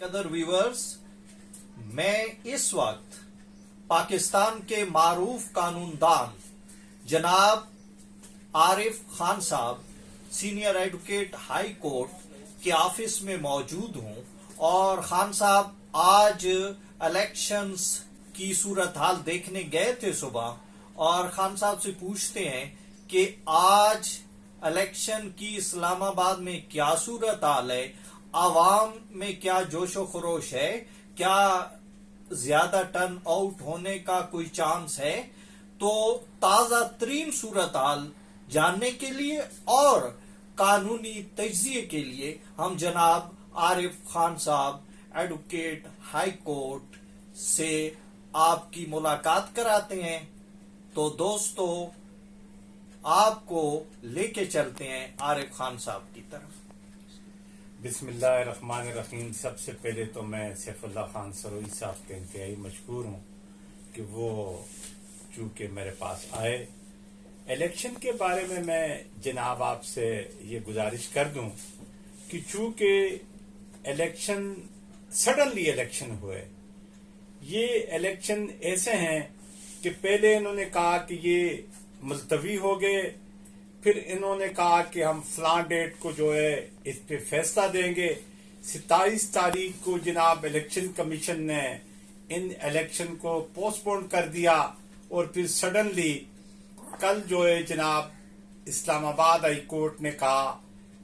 कदर व्यूअर्स, मैं इस वक्त पाकिस्तान के मारूफ कानूनदान जनाब आरिफ खान साहब सीनियर एडवोकेट हाई कोर्ट के ऑफिस में मौजूद हूं और खान साहब आज इलेक्शंस की सूरत हाल देखने गए थे सुबह और खान साहब से पूछते हैं कि आज इलेक्शन की इस्लामाबाद में क्या सूरत हाल है, आवाम में क्या जोशो खरोश है, क्या ज्यादा टर्न आउट होने का कोई चांस है। तो ताजा तरीन सूरत हाल जानने के लिए और कानूनी तज्जिए के लिए हम जनाब आरिफ खान साहब एडवोकेट हाई कोर्ट से आपकी मुलाकात कराते हैं। तो दोस्तों, आपको लेके चलते हैं आरिफ खान साहब की तरफ। बिस्मिल्लाहिर्रहमानिर्रहीम। सबसे पहले तो मैं सैफुल्लाह खान सरोई साहब के इंतहाई मशकूर हूँ कि वो चूँकि मेरे पास आए। इलेक्शन के बारे में मैं जनाब आपसे ये गुजारिश कर दूं कि चूँकि इलेक्शन सडनली इलेक्शन हुए, ये इलेक्शन ऐसे हैं कि पहले इन्होंने कहा कि ये मुलतवी हो गए, फिर इन्होंने कहा कि हम फलां डेट को जो है इस पे फैसला देंगे। 27 तारीख को जनाब इलेक्शन कमीशन ने इन इलेक्शन को पोस्टपोन कर दिया और फिर सडनली कल जो है जनाब इस्लामाबाद हाई कोर्ट ने कहा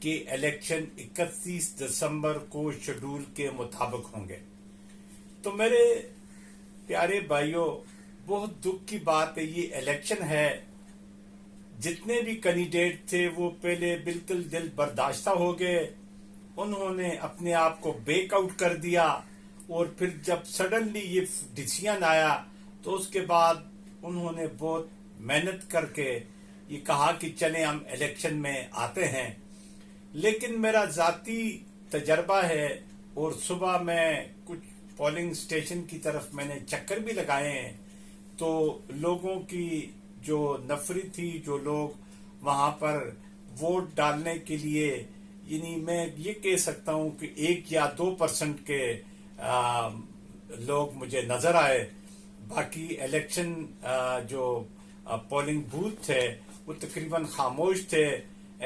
कि इलेक्शन 31 दिसंबर को शेड्यूल के मुताबिक होंगे। तो मेरे प्यारे भाइयों, बहुत दुख की बात है, ये इलेक्शन है। जितने भी कैंडिडेट थे वो पहले बिल्कुल दिल बर्दाश्ता हो गए, उन्होंने अपने आप को बैकआउट कर दिया और फिर जब सडनली ये डिसीजन आया तो उसके बाद उन्होंने बहुत मेहनत करके ये कहा कि चलें हम इलेक्शन में आते हैं। लेकिन मेरा जाती तजर्बा है और सुबह मैं कुछ पोलिंग स्टेशन की तरफ मैंने चक्कर भी लगाए हैं, तो लोगों की जो नफरी थी, जो लोग वहां पर वोट डालने के लिए, यानी मैं ये कह सकता हूं कि 1 या 2% के लोग मुझे नजर आए। बाकी इलेक्शन जो पोलिंग बूथ थे वो तकरीबन खामोश थे,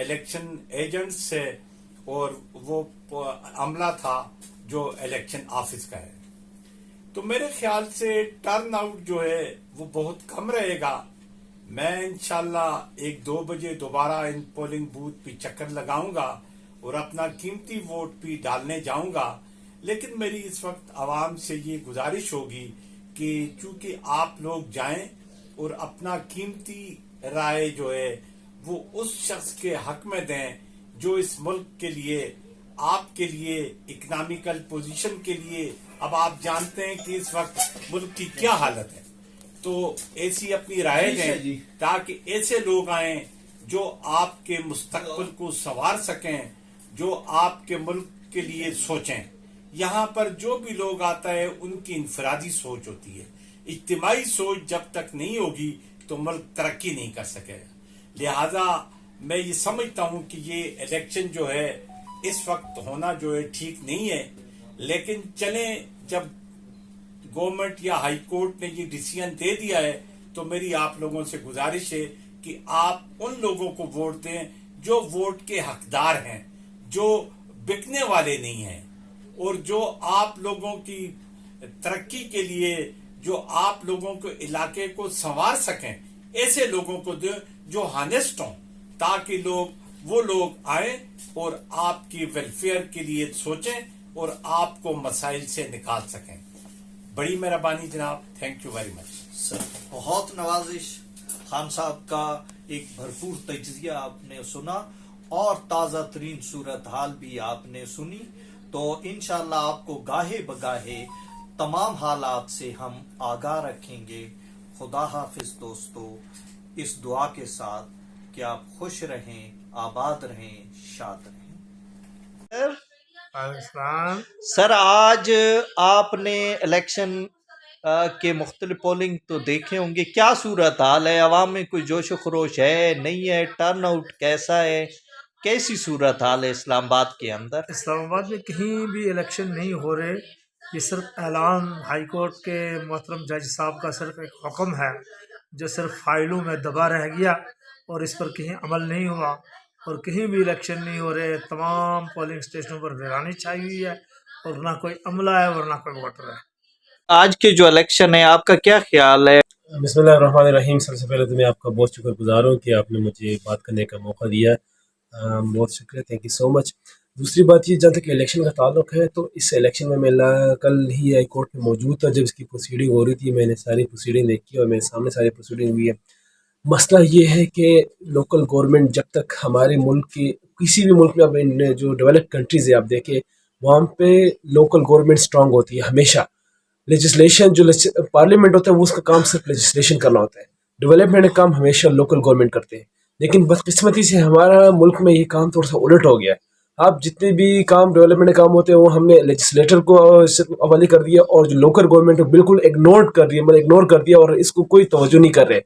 इलेक्शन एजेंट्स थे और वो अमला था जो इलेक्शन ऑफिस का है। तो मेरे ख्याल से टर्न आउट जो है वो बहुत कम रहेगा। मैं इंशाल्लाह 1-2 बजे दोबारा इन पोलिंग बूथ पे चक्कर लगाऊंगा और अपना कीमती वोट भी डालने जाऊंगा। लेकिन मेरी इस वक्त आवाम से ये गुजारिश होगी कि चूंकि आप लोग जाएं और अपना कीमती राय जो है वो उस शख्स के हक में दें जो इस मुल्क के लिए, आपके लिए, इकोनॉमिकल पोजीशन के लिए, अब आप जानते हैं कि इस वक्त मुल्क की क्या हालत है, तो ऐसी अपनी राय दें ताकि ऐसे लोग आए जो आपके मुस्तकबिल को संवार सकें, जो आपके मुल्क के लिए सोचें। यहाँ पर जो भी लोग आता है उनकी इनफरादी सोच होती है, इज्तिमाई सोच जब तक नहीं होगी तो मुल्क तरक्की नहीं कर सकेगा। लिहाजा मैं ये समझता हूँ कि ये इलेक्शन जो है इस वक्त होना जो है ठीक नहीं है। लेकिन चलें, जब गवर्नमेंट या हाई कोर्ट ने ये डिसीजन दे दिया है तो मेरी आप लोगों से गुजारिश है कि आप उन लोगों को वोट दें जो वोट के हकदार हैं, जो बिकने वाले नहीं हैं और जो आप लोगों की तरक्की के लिए, जो आप लोगों को इलाके को संवार सकें, ऐसे लोगों को दें जो हानेस्ट हों, ताकि वो लोग आए और आपकी वेलफेयर के लिए सोचें और आपको मसाइल से निकाल सकें। बड़ी मेहरबानी जनाब, thank you very much sir. बहुत नवाजिश। खान साहब का एक भरपूर तजिया आपने सुना और ताज़ा तरीन सूरत हाल भी आपने सुनी। तो इंशाल्लाह आपको गाहे बगाहे तमाम हालात से हम आगाह रखेंगे। खुदा हाफिज दोस्तों, इस दुआ के साथ कि आप खुश रहें, आबाद रहें, शाद रहें। पाकिस्तान सर, आज आपने इलेक्शन के मुख्तलिफ पोलिंग तो देखे होंगे, क्या सूरत हाल है? अवाम में कोई जोश खरोश है, नहीं है? टर्न आउट कैसा है? कैसी सूरत हाल है इस्लामाबाद के अंदर? इस्लामाबाद में कहीं भी इलेक्शन नहीं हो रहे। ये सिर्फ ऐलान हाई कोर्ट के मोहतरम जज साहब का सिर्फ एक हुक्म है जो सिर्फ फाइलों में दबा रह गया और इस पर कहीं अमल नहीं हुआ और कहीं भी इलेक्शन नहीं हो रहे। तमाम पोलिंग स्टेशनों पर वीरानी छाई हुई है और ना कोई अमला है और ना कोई वोटर है। आज के जो इलेक्शन है आपका क्या ख्याल है? बिस्मिल्लाहिर्रहमानिर्रहीम। सबसे पहले तो मैं आपका बहुत शुक्रगुजार हूँ कि आपने मुझे बात करने का मौका दिया। बहुत शुक्रिया, थैंक यू सो मच। दूसरी बात ये, जहाँ तक इलेक्शन का ताल्लुक है तो इस इलेक्शन में मैं कल ही हाई कोर्ट में मौजूद था जब इसकी प्रोसीडिंग हो रही थी। मैंने सारी प्रोसीडिंग देखी और मेरे सामने सारी प्रोसीडिंग हुई है। मसला ये है कि लोकल गवर्नमेंट जब तक हमारे मुल्क के किसी भी मुल्क में, अब जो डेवलप्ड कंट्रीज़ है आप देखें, वहाँ पे लोकल गवर्नमेंट स्ट्रांग होती है हमेशा। लेजिस्लेशन जो पार्लियामेंट होता है वो उसका काम सिर्फ लेजिस्लेशन करना होता है। डेवलपमेंट का काम हमेशा लोकल गवर्नमेंट करते हैं। लेकिन बदकिस्मती से हमारा मुल्क में ये काम थोड़ा सा उलट हो गया है। आप जितने भी काम डेवलपमेंट के काम होते हैं वो हमने लेजिस्लेटर को हवाले कर दिया और जो लोकल गवर्नमेंट है बिल्कुल इग्नोर कर दिया, मतलब इग्नोर कर दिया और इसको कोई तवज्जो नहीं कर रहे।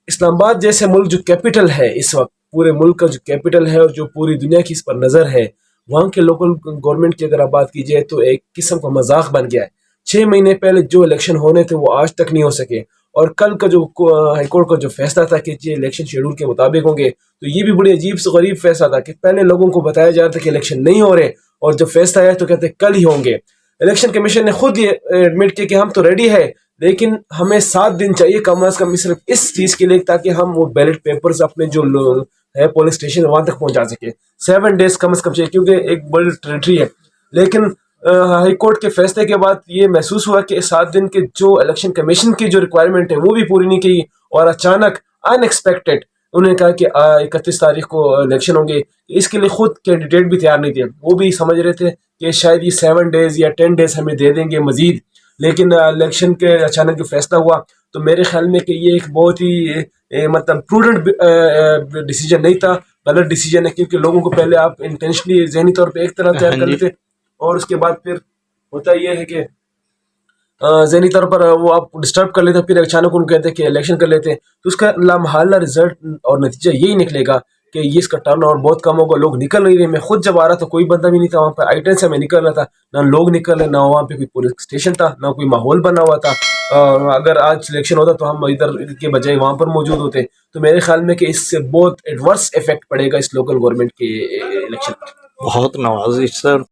इस्लामाबाद जैसे मुल्क जो कैपिटल है इस वक्त, पूरे मुल्क का जो कैपिटल है और जो पूरी दुनिया की इस पर नज़र है, वहाँ के लोकल गवर्नमेंट की अगर आप बात की जाए तो एक किस्म का मजाक बन गया है। 6 महीने पहले जो इलेक्शन होने थे वो आज तक नहीं हो सके और कल का जो हाई कोर्ट का जो फैसला था कि ये इलेक्शन शेड्यूल के मुताबिक होंगे, तो ये भी बड़ी अजीब से गरीब फैसला था कि पहले लोगों को बताया जा रहा था कि इलेक्शन नहीं हो रहे और जब फैसला आया तो कहते कल ही होंगे। इलेक्शन कमीशन ने खुद ये एडमिट किया कि हम तो रेडी है लेकिन हमें 7 दिन चाहिए कम अज कम सिर्फ इस चीज़ के लिए ताकि हम वो बैलेट पेपर्स अपने जो है पोलिंग स्टेशन वहाँ तक पहुँचा सके। 7 डेज कम अज़ कम चाहिए क्योंकि एक बड़ी टेरिटरी है। लेकिन हाई कोर्ट के फैसले के बाद ये महसूस हुआ कि 7 दिन के जो इलेक्शन कमीशन की जो रिक्वायरमेंट है वो भी पूरी नहीं की और अचानक अनएक्सपेक्टेड उन्होंने कहा कि 31 तारीख को इलेक्शन होंगे। इसके लिए खुद कैंडिडेट भी तैयार नहीं थे। वो भी समझ रहे थे कि शायद ये 7 डेज या 10 डेज हमें दे देंगे मजीद। लेकिन इलेक्शन के अचानक जो फैसला हुआ तो मेरे ख्याल में कि ये एक बहुत ही मतलब प्रूडेंट डिसीजन नहीं था, गलत डिसीजन है। क्योंकि लोगों को पहले आप इंटेंशनली जहनी तौर पे एक तरह तैयार कर लेते और उसके बाद फिर होता ये है कि ज़हनी तौर पर वो आप डिस्टर्ब कर लेते, फिर अचानक उनको कहते हैं कि इलेक्शन कर लेते हैं तो उसका लामहल्ला रिजल्ट और नतीजा यही निकलेगा कि ये इसका टर्न ओवर बहुत कम होगा। लोग निकल नहीं रहे। मैं खुद जब आ रहा था कोई बंदा भी नहीं था वहाँ पर। I-10 से मैं निकल रहा था, ना लोग निकल रहे, ना वहाँ पे कोई पुलिस स्टेशन था, ना कोई माहौल बना हुआ था। अगर आज सिलेक्शन होता तो हम इधर के बजाय वहाँ पर मौजूद होते। तो मेरे ख्याल में कि इससे बहुत एडवर्स इफेक्ट पड़ेगा इस लोकल गवर्नमेंट के इलेक्शन पर। बहुत नवाजिश सर।